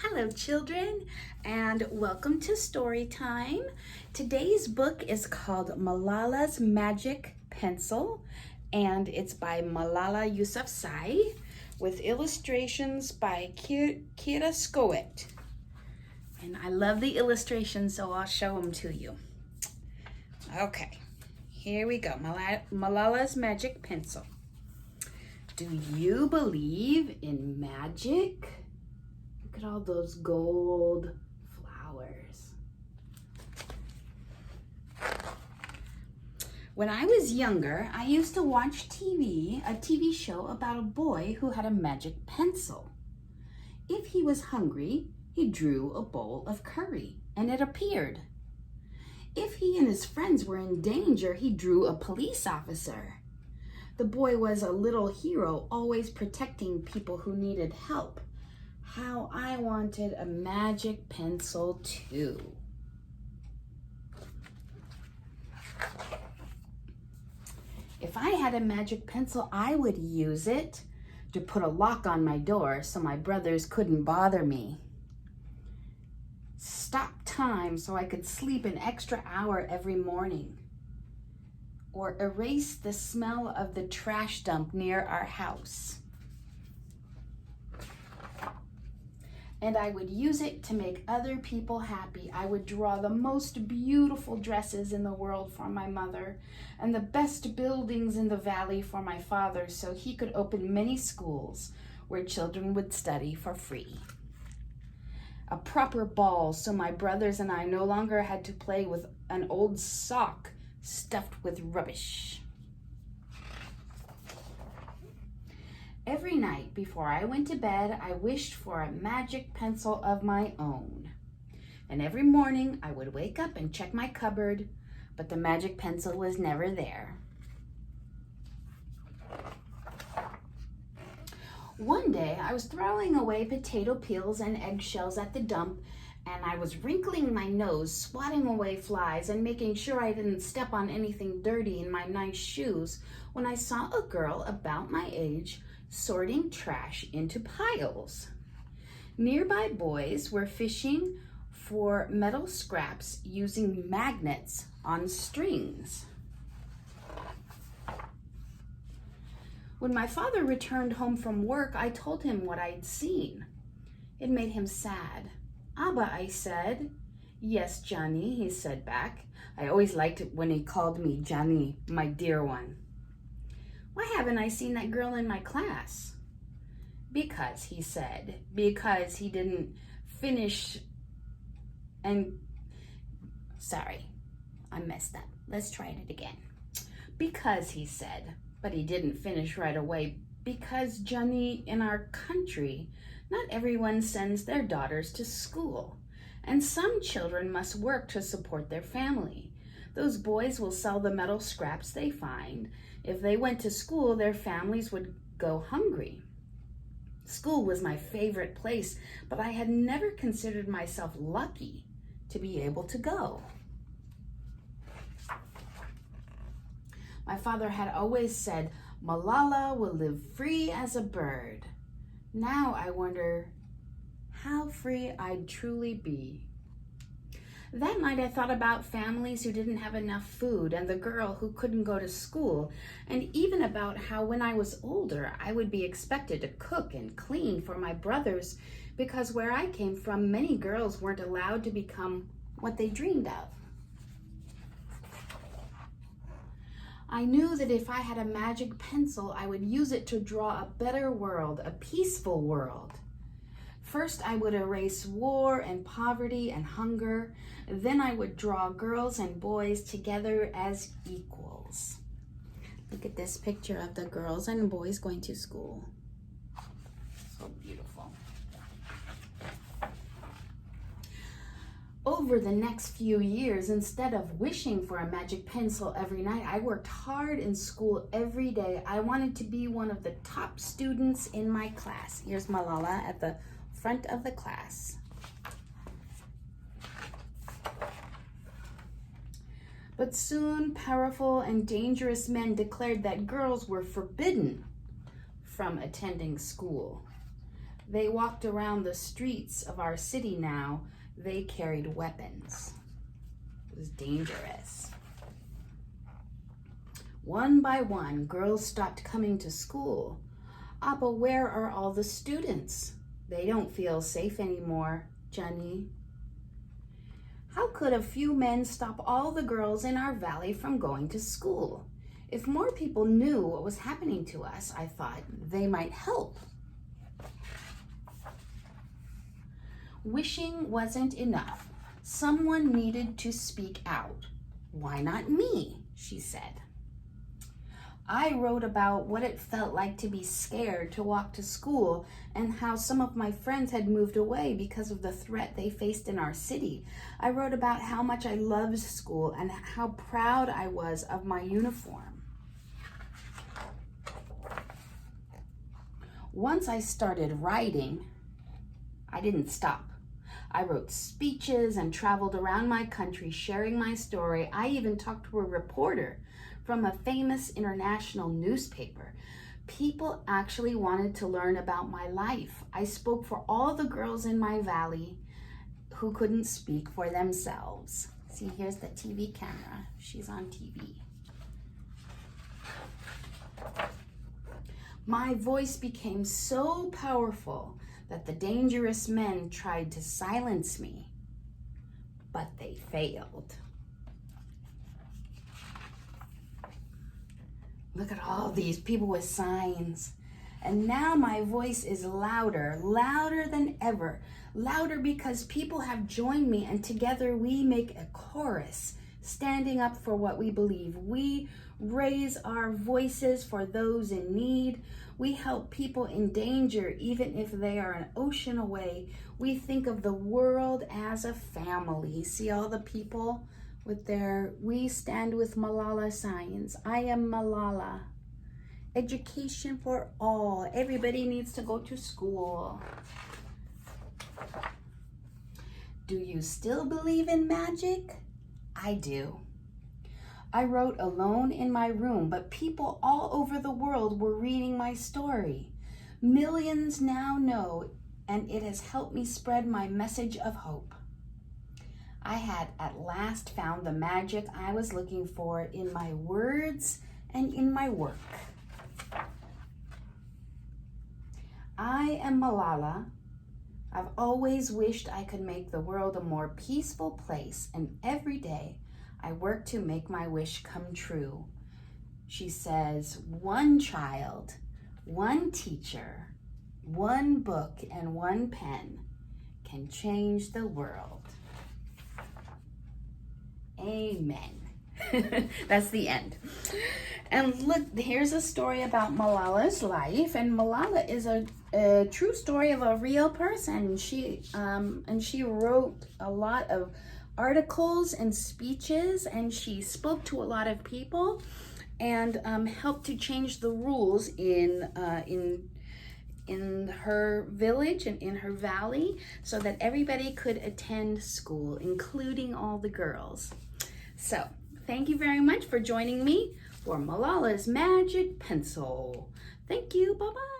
Hello children, and welcome to Storytime. Today's book is called Malala's Magic Pencil, and it's by Malala Yousafzai with illustrations by Kerascoët. And I love the illustrations, so I'll show them to you. Okay, here we go. Malala's Magic Pencil. Do you believe in magic? Look at all those gold flowers. When I was younger, I used to watch a TV show about a boy who had a magic pencil. If he was hungry, he drew a bowl of curry and it appeared. If he and his friends were in danger, he drew a police officer. The boy was a little hero, always protecting people who needed help. How I wanted a magic pencil too. If I had a magic pencil, I would use it to put a lock on my door so my brothers couldn't bother me. Stop time so I could sleep an extra hour every morning. Or erase the smell of the trash dump near our house. And I would use it to make other people happy. I would draw the most beautiful dresses in the world for my mother and the best buildings in the valley for my father so he could open many schools where children would study for free. A proper ball so my brothers and I no longer had to play with an old sock stuffed with rubbish. Every night before I went to bed, I wished for a magic pencil of my own. And every morning I would wake up and check my cupboard, but the magic pencil was never there. One day I was throwing away potato peels and eggshells at the dump, and I was wrinkling my nose, swatting away flies, and making sure I didn't step on anything dirty in my nice shoes when I saw a girl about my age sorting trash into piles. Nearby boys were fishing for metal scraps using magnets on strings. When my father returned home from work, I told him what I'd seen. It made him sad. "Abba," I said. "Yes, Johnny," he said back. I always liked it when he called me Johnny, my dear one. "Why haven't I seen that girl in my class?" "Because," he said, "because he didn't finish Sorry, I messed up. Let's try it again. "Because," he said, but he didn't finish right away. "Because, Johnny, in our country, not everyone sends their daughters to school, and some children must work to support their family. Those boys will sell the metal scraps they find. If they went to school, their families would go hungry. School was my favorite place, but I had never considered myself lucky to be able to go." My father had always said, "Malala will live free as a bird." Now I wonder how free I'd truly be. That night I thought about families who didn't have enough food and the girl who couldn't go to school, and even about how when I was older I would be expected to cook and clean for my brothers because where I came from many girls weren't allowed to become what they dreamed of. I knew that if I had a magic pencil I would use it to draw a better world, a peaceful world. First, I would erase war and poverty and hunger. Then I would draw girls and boys together as equals. Look at this picture of the girls and boys going to school. So beautiful. Over the next few years, instead of wishing for a magic pencil every night, I worked hard in school every day. I wanted to be one of the top students in my class. Here's Malala at the front of the class. But soon powerful and dangerous men declared that girls were forbidden from attending school. They walked around the streets of our city now. They carried weapons. It was dangerous. One by one, girls stopped coming to school. Appa, where are all the students? They don't feel safe anymore, Johnny. How could a few men stop all the girls in our valley from going to school? If more people knew what was happening to us, I thought, they might help. Wishing wasn't enough. Someone needed to speak out. Why not me? She said. I wrote about what it felt like to be scared to walk to school and how some of my friends had moved away because of the threat they faced in our city. I wrote about how much I loved school and how proud I was of my uniform. Once I started writing, I didn't stop. I wrote speeches and traveled around my country sharing my story. I even talked to a reporter from a famous international newspaper. People actually wanted to learn about my life. I spoke for all the girls in my valley who couldn't speak for themselves. See, here's the TV camera. She's on TV. My voice became so powerful that the dangerous men tried to silence me, but they failed. Look at all these people with signs. And now my voice is louder, louder than ever. Louder because people have joined me, and together we make a chorus, standing up for what we believe. We raise our voices for those in need. We help people in danger, even if they are an ocean away. We think of the world as a family. See all the people with their "We Stand with Malala" signs. I am Malala. Education for all. Everybody needs to go to school. Do you still believe in magic? I do. I wrote alone in my room, but people all over the world were reading my story. Millions now know, and it has helped me spread my message of hope. I had at last found the magic I was looking for in my words and in my work. I am Malala. I've always wished I could make the world a more peaceful place, and every day I work to make my wish come true. She says, one child, one teacher, one book, and one pen can change the world. Amen. That's the end. And look, here's a story about Malala's life. And Malala is a true story of a real person. She wrote a lot of articles and speeches, and she spoke to a lot of people, and helped to change the rules in her village and in her valley, so that everybody could attend school, including all the girls. So, thank you very much for joining me for Malala's Magic Pencil. Thank you. Bye-bye.